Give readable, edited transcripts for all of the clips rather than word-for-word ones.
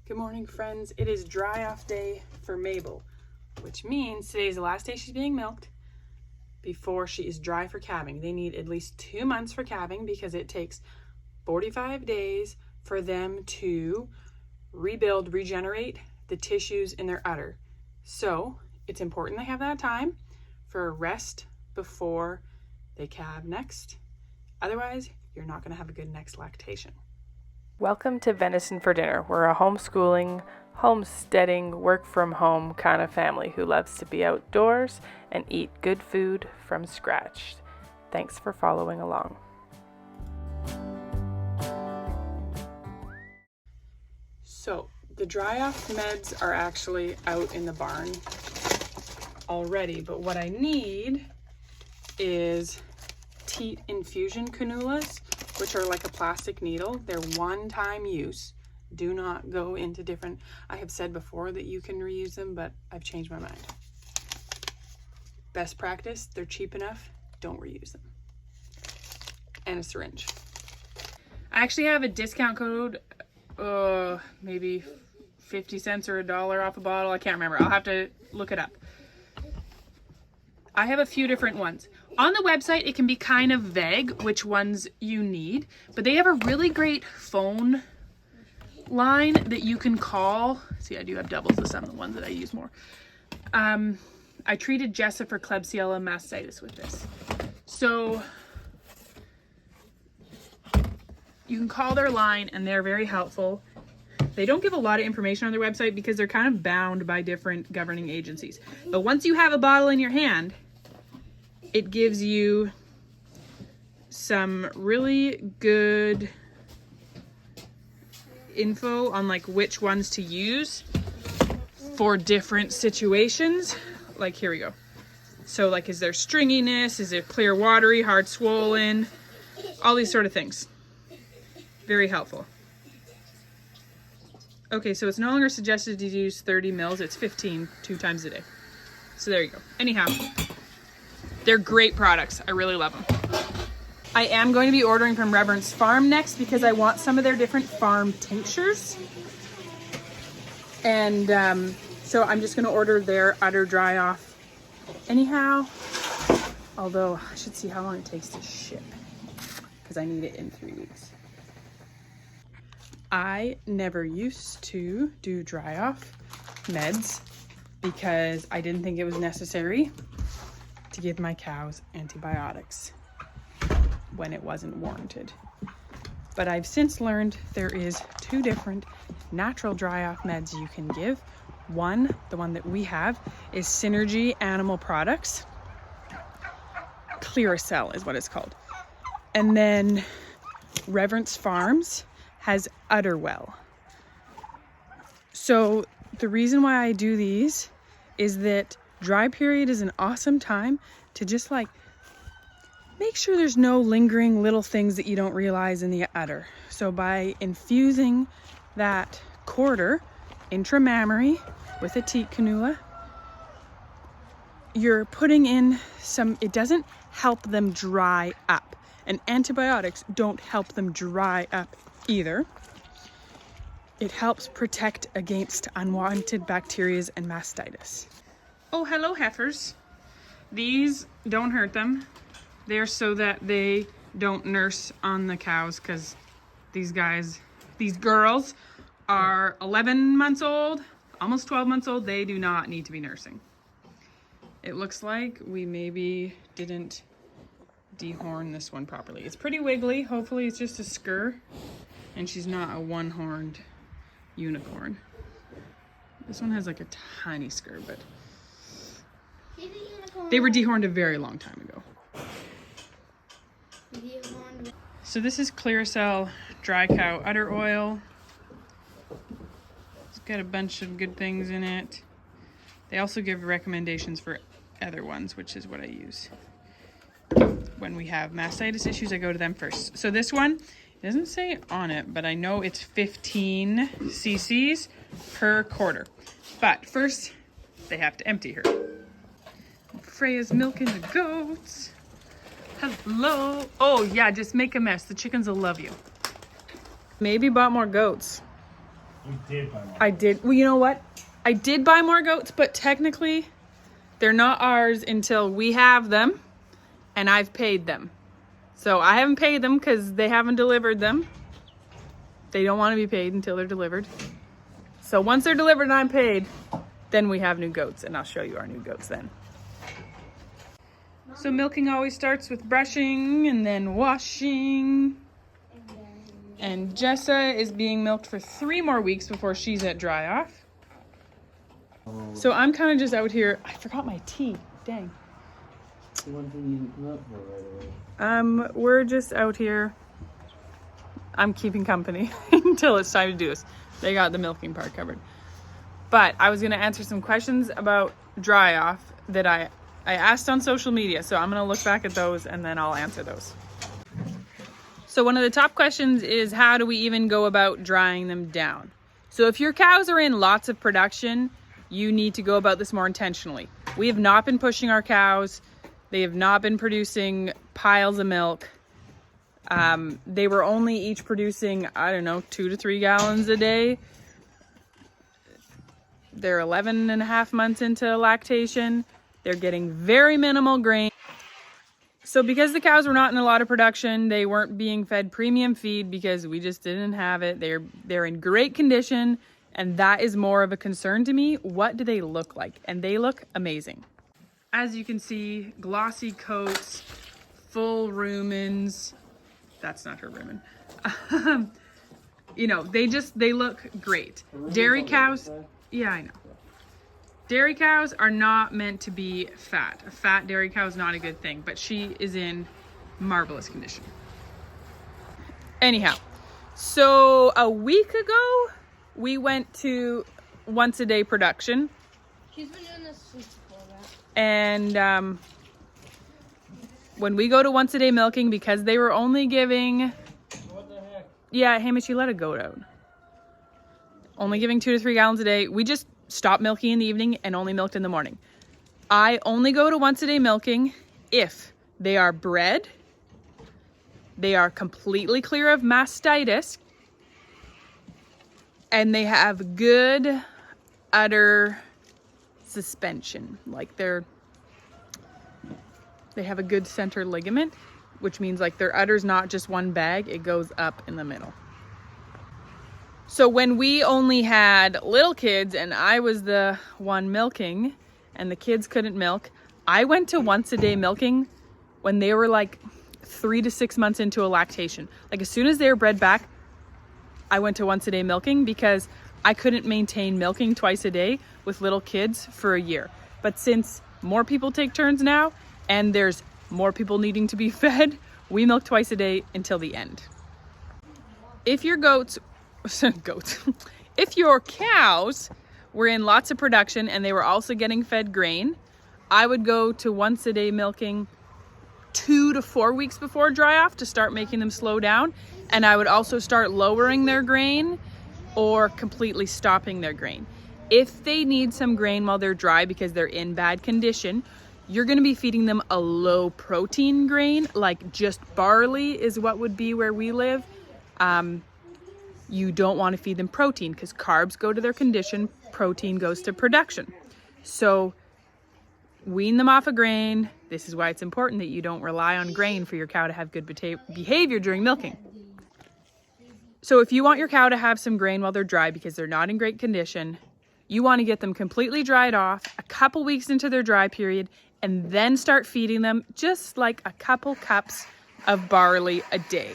Good morning, friends. It is dry off day for Mabel, which means today is the last day she's being milked before she is dry for calving. They need at least 2 months for calving because it takes 45 days for them to rebuild, regenerate the tissues in their udder. So it's important they have that time for a rest before they calve next. Otherwise, you're not going to have a good next lactation. Welcome to Venison for Dinner. We're a homeschooling, homesteading, work from home kind of family who loves to be outdoors and eat good food from scratch. Thanks for following along. So the dry off meds are actually out in the barn already, but what I need is teat infusion cannulas, which are like a plastic needle. They're one-time use. Do not go into different. I have said before that you can reuse them, but I've changed my mind. Best practice, they're cheap enough, don't reuse them. And a syringe. I actually have a discount code, maybe 50 cents or $1 off a bottle. I can't remember. I'll have to look it up. I have a few different ones. On the website, it can be kind of vague which ones you need, but they have a really great phone line that you can call. See, I do have doubles of some of the ones that I use more. I treated Jessa for Klebsiella mastitis with this. So you can call their line and they're very helpful. They don't give a lot of information on their website because they're kind of bound by different governing agencies. But once you have a bottle in your hand, it gives you some really good info on like which ones to use for different situations. Like here we go. So like, is there stringiness? Is it clear watery, hard swollen? All these sort of things. Very helpful. Okay, so it's no longer suggested to use 30 mils. It's 15 2 times a day. So there you go. Anyhow, they're great products. I really love them. I am going to be ordering from Reverence Farm next because I want some of their different farm tinctures. And so I'm just going to order their udder dry off anyhow. Although I should see how long it takes to ship because I need it in 3 weeks. I never used to do dry off meds because I didn't think it was necessary to give my cows antibiotics when it wasn't warranted. But I've since learned there is 2 different natural dry off meds you can give. One, the one that we have, is Synergy Animal Products. Clearacell is what it's called. And then Reverence Farms has Udderwell. So the reason why I do these is that dry period is an awesome time to just like make sure there's no lingering little things that you don't realize in the udder. So by infusing that quarter intramammary with a teat cannula, you're putting in some, it doesn't help them dry up. And antibiotics don't help them dry up either. It helps protect against unwanted bacteria and mastitis. Oh, hello heifers. These don't hurt them. They're so that they don't nurse on the cows because these girls are 11 months old, almost 12 months old. They do not need to be nursing. It looks like we maybe didn't dehorn this one properly. It's pretty wiggly. Hopefully it's just a scur and she's not a one-horned unicorn. This one has like a tiny scur, but they were dehorned a very long time ago. So this is Clearacell dry cow udder oil. It's got a bunch of good things in it. They also give recommendations for other ones, which is what I use. When we have mastitis issues, I go to them first. So this one, it doesn't say on it, but I know it's 15 cc's per quarter. But first, they have to empty her. Freya's milking the goats. Hello. Oh yeah, just make a mess. The chickens will love you. Maybe bought more goats. You did buy more. I did. Well, you know what? I did buy more goats, but technically they're not ours until we have them and I've paid them. So I haven't paid them because they haven't delivered them. They don't want to be paid until they're delivered. So once they're delivered and I'm paid, then we have new goats, and I'll show you our new goats then. So milking always starts with brushing and then washing. And Jessa is being milked for 3 more weeks before she's at dry off. So I'm kind of just out here. I forgot my tea. Dang. We're just out here. I'm keeping company until it's time to do this. They got the milking part covered. But I was going to answer some questions about dry off that I asked on social media. So I'm going to look back at those and then I'll answer those. So one of the top questions is, how do we even go about drying them down? So if your cows are in lots of production, you need to go about this more intentionally. We have not been pushing our cows. They have not been producing piles of milk. They were only each producing, 2 to 3 gallons a day. They're 11 and a half months into lactation. They're getting very minimal grain. So because the cows were not in a lot of production, they weren't being fed premium feed because we just didn't have it. They're in great condition, and that is more of a concern to me. What do they look like? And they look amazing. As you can see, glossy coats, full rumens. That's not her rumen. They look great. Dairy cows, yeah, I know. Dairy cows are not meant to be fat. A fat dairy cow is not a good thing, but she is in marvelous condition. Anyhow, so a week ago, we went to once a day production. She's been doing this since before that. And when we go to once a day milking, because they were only giving, What the heck? yeah, Hamish, you let a goat out. Only giving 2 to 3 gallons a day. We just stopped milking in the evening and only milked in the morning. I only go to once a day milking if they are bred, they are completely clear of mastitis, and they have good udder suspension. Like they have a good center ligament, which means like their udder's not just one bag, it goes up in the middle. So when we only had little kids and I was the one milking and the kids couldn't milk, I went to once a day milking when they were like 3 to 6 months into a lactation. Like as soon as they were bred back, I went to once a day milking because I couldn't maintain milking twice a day with little kids for a year. But since more people take turns now and there's more people needing to be fed, we milk twice a day until the end. If your if your cows were in lots of production and they were also getting fed grain, I would go to once a day milking 2 to 4 weeks before dry off to start making them slow down. And I would also start lowering their grain or completely stopping their grain. If they need some grain while they're dry because they're in bad condition, you're going to be feeding them a low protein grain, like just barley is what would be where we live. You don't want to feed them protein because carbs go to their condition, protein goes to production. So wean them off of grain. This is why it's important that you don't rely on grain for your cow to have good behavior during milking. So if you want your cow to have some grain while they're dry because they're not in great condition, you want to get them completely dried off a couple weeks into their dry period and then start feeding them just like a couple cups of barley a day.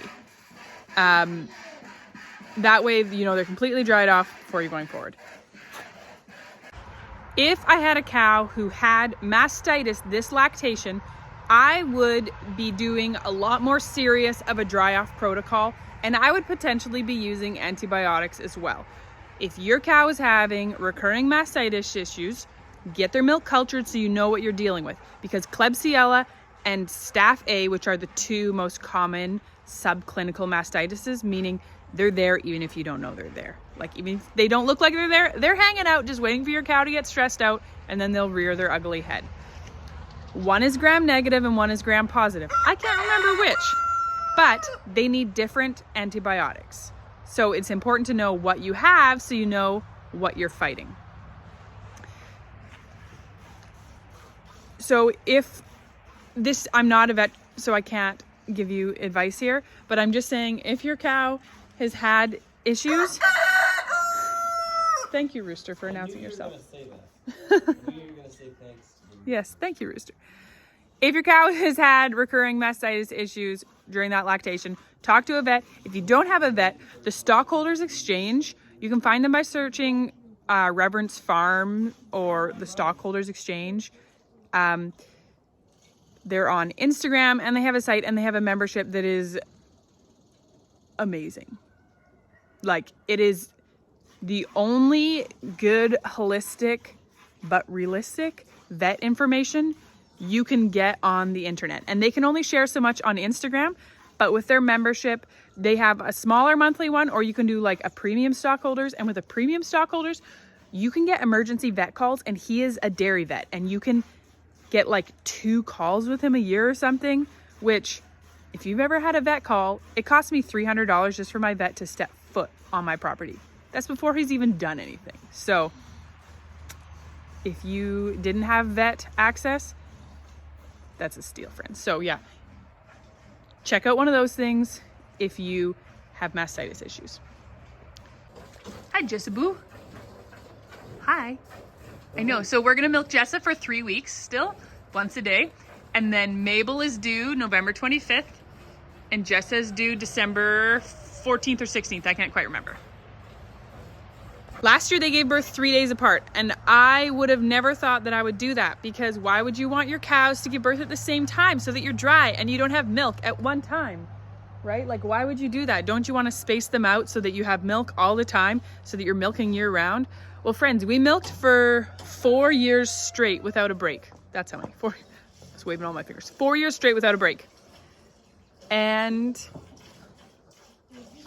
That way, they're completely dried off before you're going forward. If I had a cow who had mastitis this lactation, I would be doing a lot more serious of a dry off protocol, and I would potentially be using antibiotics as well. If your cow is having recurring mastitis issues, get their milk cultured so you know what you're dealing with, because Klebsiella and Staph A, which are the 2 most common subclinical mastitises, meaning they're there even if you don't know they're there. Like even if they don't look like they're there, they're hanging out just waiting for your cow to get stressed out, and then they'll rear their ugly head. One is gram negative and one is gram positive. I can't remember which, but they need different antibiotics. So it's important to know what you have so you know what you're fighting. So if this, I'm not a vet, so I can't give you advice here, but I'm just saying if your cow has had issues. Thank you, Rooster, for announcing yourself. Yes, thank you, Rooster. If your cow has had recurring mastitis issues during that lactation, talk to a vet. If you don't have a vet, the Stockholders Exchange, you can find them by searching Reverence Farm or the Stockholders Exchange. They're on Instagram and they have a site and they have a membership that is amazing. Like, it is the only good, holistic, but realistic vet information you can get on the internet. And they can only share so much on Instagram, but with their membership, they have a smaller monthly one, or you can do like a premium stockholders. And with a premium stockholders, you can get emergency vet calls, and he is a dairy vet, and you can get like 2 calls with him a year or something, which if you've ever had a vet call, it cost me $300 just for my vet to step foot on my property. That's before he's even done anything. So if you didn't have vet access, that's a steal, friends. So yeah, check out one of those things if you have mastitis issues. Hi, Jessaboo. Hi. I know, so we're gonna milk Jessa for 3 weeks still, once a day. And then Mabel is due November 25th and Jessa is due December 14th or 16th, I can't quite remember. Last year they gave birth 3 days apart, and I would have never thought that I would do that, because why would you want your cows to give birth at the same time so that you're dry and you don't have milk at one time, right? Like, why would you do that? Don't you want to space them out so that you have milk all the time so that you're milking year round? Well, friends, we milked for 4 years straight without a break. That's how many, 4, I was waving all my fingers. 4 years straight without a break. And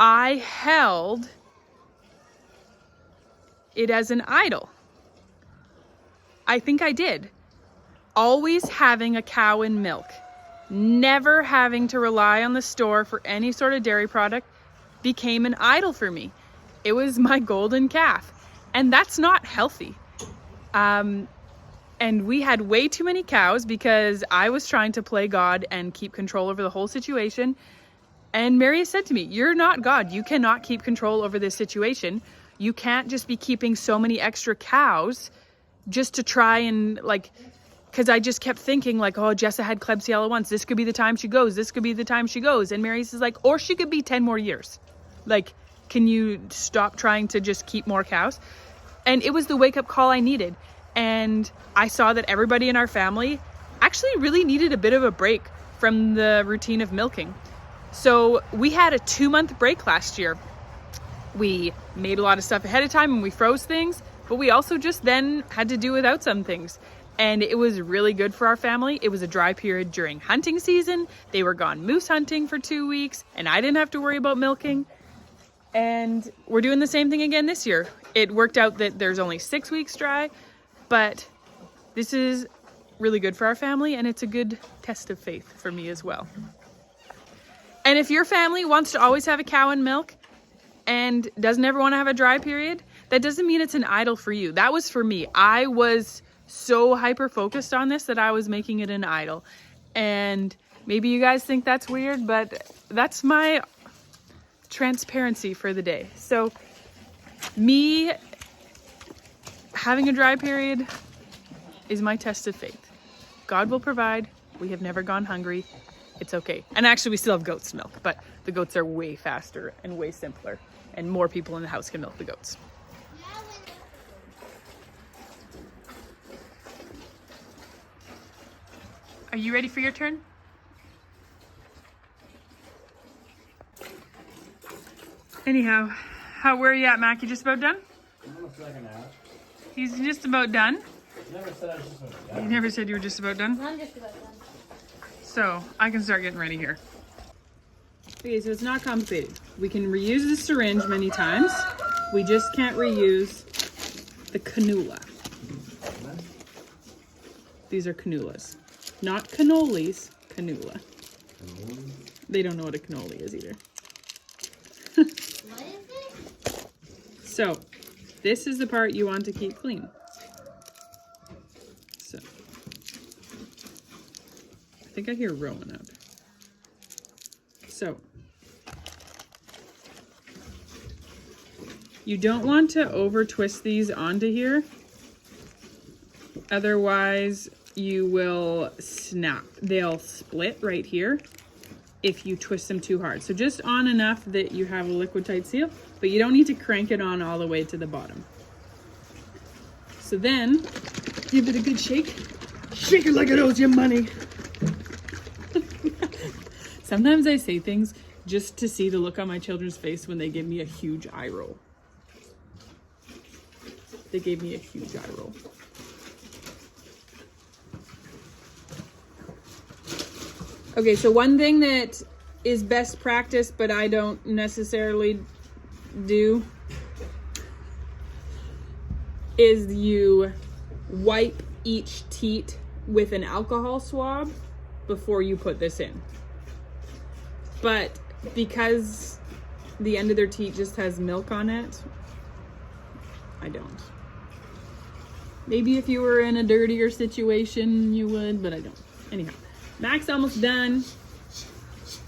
I held it as an idol. I think I did. Always having a cow and milk, never having to rely on the store for any sort of dairy product, became an idol for me. It was my golden calf, and that's not healthy. And we had way too many cows because I was trying to play God and keep control over the whole situation. And Marius said to me, "You're not God. You cannot keep control over this situation. You can't just be keeping so many extra cows just to try and, like," because I just kept thinking like, oh, Jessa had Klebsiella once. This could be the time she goes. This could be the time she goes. And Marius is like, or she could be 10 more years. Like, can you stop trying to just keep more cows? And it was the wake up call I needed. And I saw that everybody in our family actually really needed a bit of a break from the routine of milking. So we had a 2-month break last year. We made a lot of stuff ahead of time and we froze things, but we also just then had to do without some things. And it was really good for our family. It was a dry period during hunting season. They were gone moose hunting for 2 weeks and I didn't have to worry about milking. And we're doing the same thing again this year. It worked out that there's only 6 weeks dry, but this is really good for our family and it's a good test of faith for me as well. And if your family wants to always have a cow and milk and doesn't ever want to have a dry period, that doesn't mean it's an idol for you. That was for me. I was so hyper focused on this that I was making it an idol. And maybe you guys think that's weird, but that's my transparency for the day. So me having a dry period is my test of faith. God will provide. We have never gone hungry. It's okay. And actually we still have goat's milk, but the goats are way faster and way simpler and more people in the house can milk the goats. Are you ready for your turn? Anyhow, where are you at, Mac? You just about done? I'm a second out. He's just about done. Never said I was just about done. You never said you were just about done? I'm just about done. So I can start getting ready here. Okay, so it's not complicated. We can reuse the syringe many times. We just can't reuse the cannula. These are cannulas. Not cannolis, cannula. They don't know what a cannoli is either. What is it? So this is the part you want to keep clean. So I think I hear Rowan up. So you don't want to over twist these onto here. Otherwise you will snap. They'll split right here if you twist them too hard. So just on enough that you have a liquid tight seal, but you don't need to crank it on all the way to the bottom. So then give it a good shake. Shake it like it owes you money. Sometimes I say things just to see the look on my children's face when they give me a huge eye roll. They gave me a huge eye roll. Okay, so one thing that is best practice, but I don't necessarily do, is you wipe each teat with an alcohol swab before you put this in. But because the end of their teat just has milk on it, I don't. Maybe if you were in a dirtier situation, you would, but I don't. Anyhow, Mac's almost done,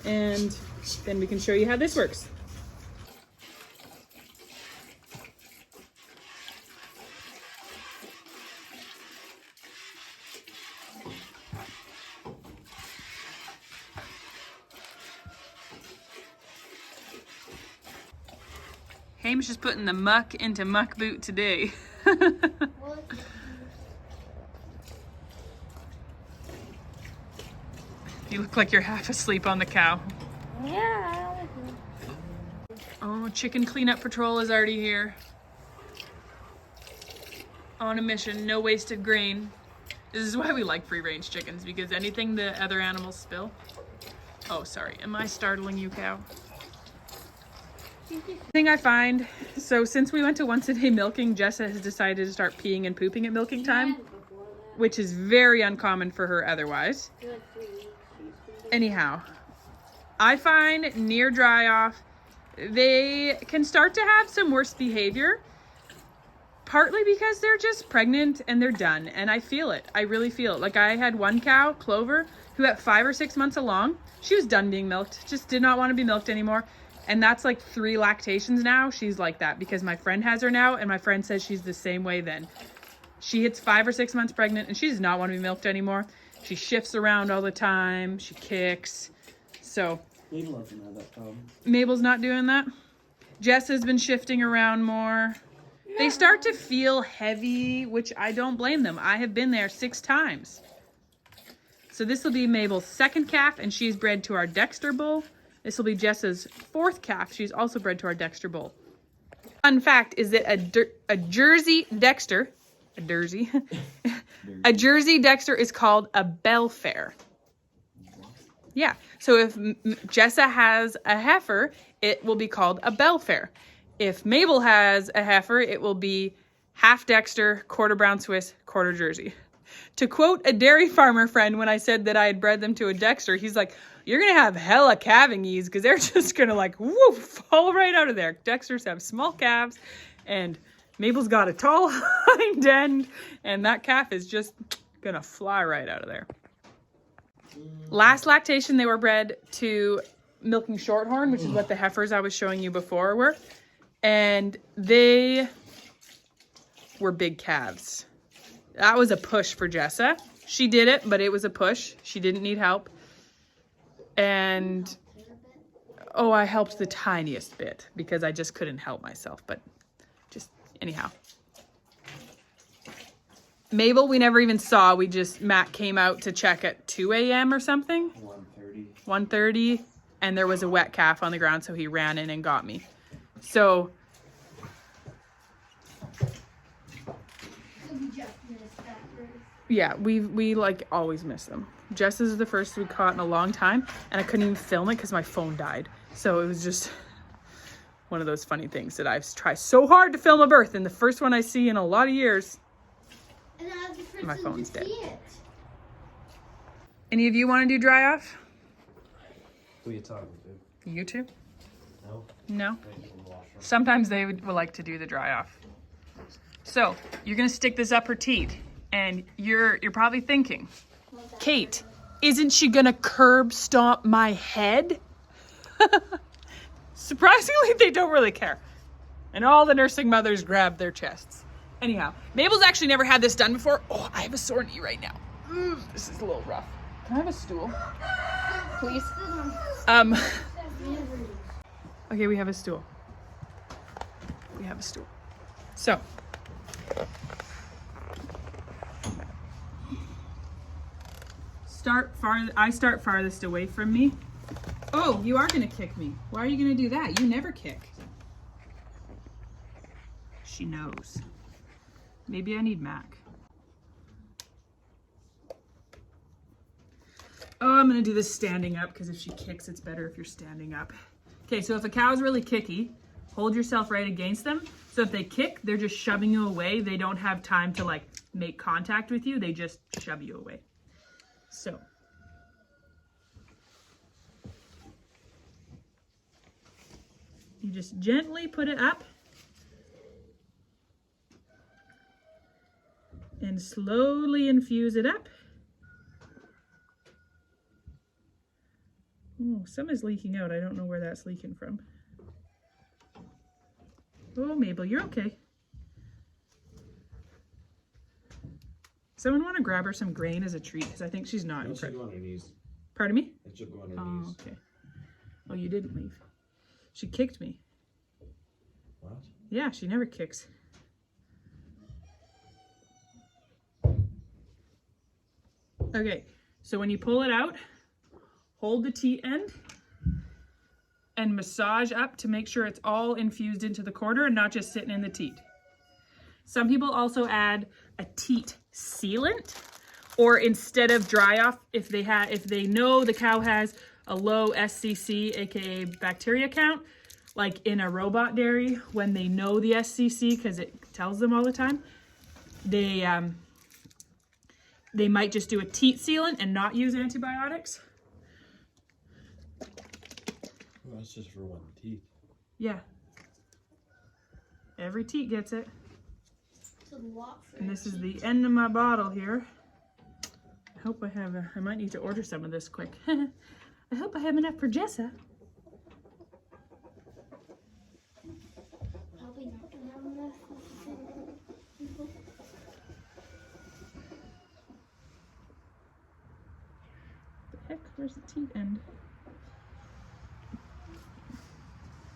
and then we can show you how this works. Hamish is putting the muck into muck boot today. You look like you're half asleep on the cow. Yeah. Oh, chicken cleanup patrol is already here. On a mission, no wasted grain. This is why we like free range chickens, because anything the other animals spill. Oh, sorry, am I startling you, cow? Thing I find, so since we went to once a day milking, Jessa has decided to start peeing and pooping at milking time, which is very uncommon for her otherwise. Anyhow, I find near dry off, they can start to have some worse behavior, partly because they're just pregnant and they're done. And I feel it. I really feel it. Like I had one cow, Clover, who at 5 or 6 months along, she was done being milked, just did not want to be milked anymore. And that's like 3 lactations now. She's like that because my friend has her now, and my friend says she's the same way then. She hits 5 or 6 months pregnant and she does not want to be milked anymore. She shifts around all the time. She kicks. So Mabel doesn't have that problem. Mabel's not doing that. Jess has been shifting around more. They start to feel heavy, which I don't blame them. I have been there 6 times. So this will be Mabel's 2nd calf, and she's bred to our Dexter bull. This will be Jessa's 4th calf. She's also bred to our Dexter bull. Fun fact is that a Jersey Dexter, a Jersey Dexter is called a Belfair. Yeah, so if Jessa has a heifer, it will be called a Belfair. If Mabel has a heifer, it will be half Dexter, quarter Brown Swiss, quarter Jersey. To quote a dairy farmer friend when I said that I had bred them to a Dexter, he's like, you're going to have hella calving ease because they're just going to like, woof, fall right out of there. Dexters have small calves, and Mabel's got a tall hind end, and that calf is just going to fly right out of there. Last lactation, they were bred to milking shorthorn, which is what the heifers I was showing you before were. And they were big calves. That was a push for Jessa. She did it, but it was a push. She didn't need help. And, oh, I helped the tiniest bit because I just couldn't help myself. But just, anyhow. Mabel, we never even saw. Matt came out to check at 2 a.m. or something. 1:30. And there was a wet calf on the ground, so he ran in and got me. So, yeah, we like always miss them. Jess's is the first we caught in a long time, and I couldn't even film it because my phone died. So it was just one of those funny things that I've tried so hard to film a birth, and the first one I see in a lot of years, my phone's dead. Any of you want to do dry off? Who are you talking to? You two? No? No? Thanks for the washroom. Sometimes they would like to do the dry off. So you're gonna stick this up her teat, and you're probably thinking, Kate, isn't she gonna curb stomp my head? Surprisingly, they don't really care. And all the nursing mothers grab their chests. Anyhow, Mabel's actually never had this done before. Oh, I have a sore knee right now. This is a little rough. Can I have a stool? Please? Okay, we have a stool. We have a stool. So. I start farthest away from me. Oh, you are gonna kick me. Why are you gonna do that? You never kick. She knows. Maybe I need Mac. Oh, I'm gonna do this standing up because if she kicks, it's better if you're standing up. Okay, so if a cow's really kicky, hold yourself right against them. So if they kick, they're just shoving you away. They don't have time to like make contact with you. They just shove you away. So. You just gently put it up and slowly infuse it up. Oh, some is leaking out. I don't know where that's leaking from. Oh, Mabel, you're okay. Someone want to grab her some grain as a treat because I think she's not. It should go on her knees. Pardon me? It should go on her Oh, knees. okay. Oh, you didn't leave. She kicked me. What? Yeah, she never kicks. Okay, so when you pull it out, hold the teat end and massage up to make sure it's all infused into the quarter and not just sitting in the teat. Some people also add a teat sealant, or instead of dry off, if they know the cow has a low SCC, aka bacteria count, like in a robot dairy, when they know the SCC because it tells them all the time, they might just do a teat sealant and not use antibiotics. Well, that's just for one teeth. Yeah. Every teat gets it. And this is the end of my bottle here. I hope I might need to order some of this quick. I hope I have enough for Jessa. Probably not gonna have enough. The heck? Where's the teat end?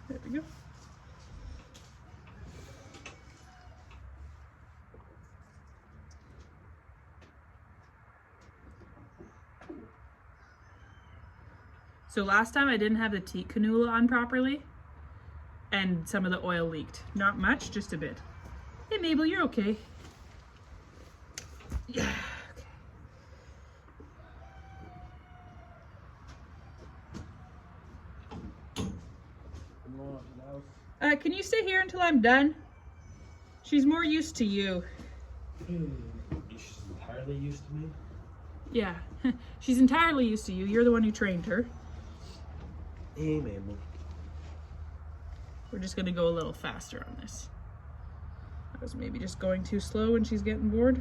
There we go. So last time I didn't have the teat cannula on properly and some of the oil leaked. Not much, just a bit. Hey Mabel, you're okay. Yeah. Can you stay here until I'm done? She's more used to you. She's entirely used to me? Yeah, she's entirely used to you. You're the one who trained her. Hey, Mabel. We're just gonna go a little faster on this. I was maybe just going too slow when she's getting bored.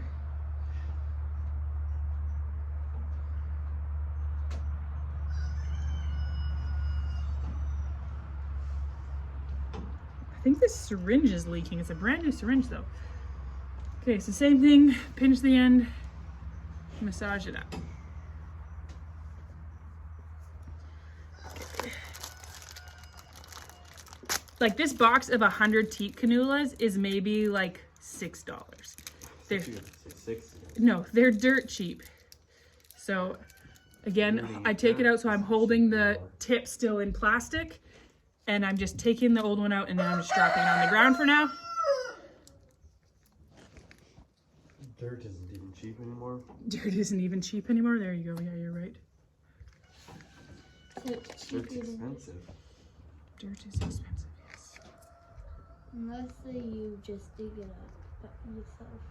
I think this syringe is leaking. It's a brand new syringe though. Okay, it's the same thing. Pinch the end, massage it up. Like this box of 100 teat cannulas is maybe like $6. They're, no, they're dirt cheap. So again, I take it out so I'm holding the tip still in plastic and I'm just taking the old one out and then I'm just dropping it on the ground for now. Dirt isn't even cheap anymore. Dirt isn't even cheap anymore. There you go. Yeah, you're right. Dirt's expensive. Dirt is expensive, yes. Unless you just dig it up yourself.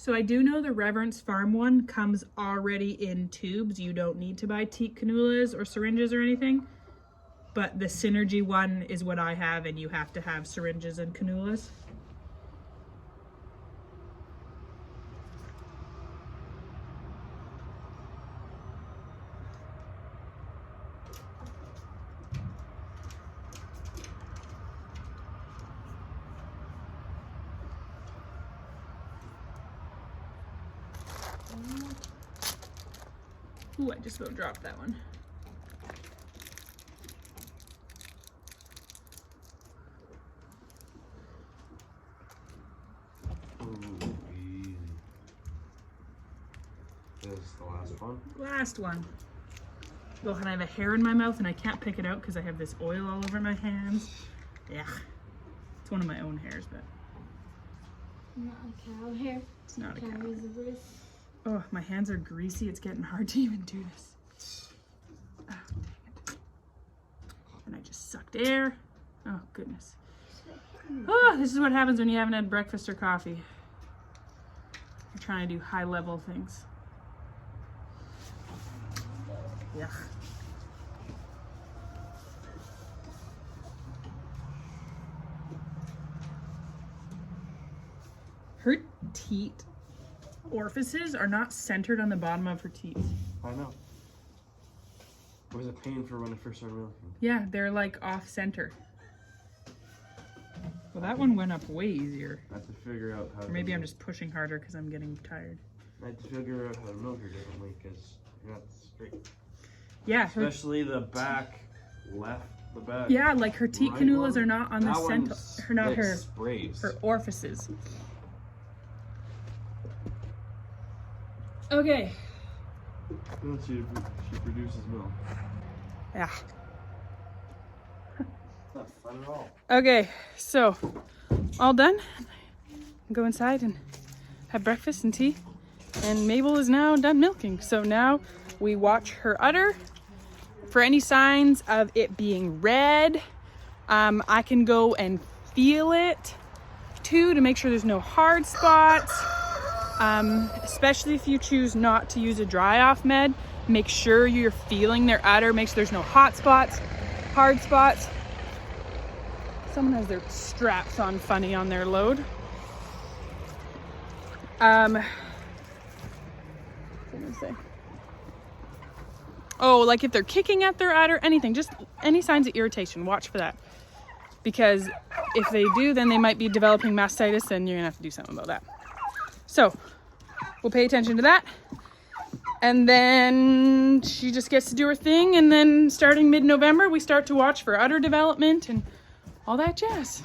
So I do know the Reverence Farm one comes already in tubes. You don't need to buy teat cannulas or syringes or anything. But the Synergy one is what I have, and you have to have syringes and cannulas. Ooh, I just about dropped that one. Ooh, easy. This is the last one. Last one. Well, and I have a hair in my mouth and I can't pick it out because I have this oil all over my hands. Yeah. It's one of my own hairs, but Not a cow hair. it's not a cow. Cow is a bruise. Oh, my hands are greasy. It's getting hard to even do this. Ah, dang it. And I just sucked air. Oh, goodness. Oh, this is what happens when you haven't had breakfast or coffee. You're trying to do high level things. Yeah. Her teat orifices are not centered on the bottom of her teeth. I know. It was a pain for when I first started milking. Yeah, they're like off center. Well, that one went up way easier. I have to figure out how Or maybe I'm just pushing harder because I'm getting tired. I had to figure out how to milk her differently because you're not straight. Yeah, Especially the back left, the back. yeah, like her teat right cannulas one, are not on the that center, one's or not like her sprays. orifices. Okay. No, she produces milk. Yeah. It's not fun at all. Okay, so all done. Go inside and have breakfast and tea. And Mabel is now done milking. So now we watch her udder for any signs of it being red. I can go and feel it too to make sure there's no hard spots. Especially if you choose not to use a dry off med, make sure you're feeling their udder, make sure there's no hot spots, hard spots. Someone has their straps on funny on their load. What was I gonna say? Oh, like if they're kicking at their udder, anything, just any signs of irritation, watch for that. Because if they do, then they might be developing mastitis and you're gonna have to do something about that. So we'll pay attention to that. And then she just gets to do her thing. And then starting mid-November, we start to watch for udder development and all that jazz.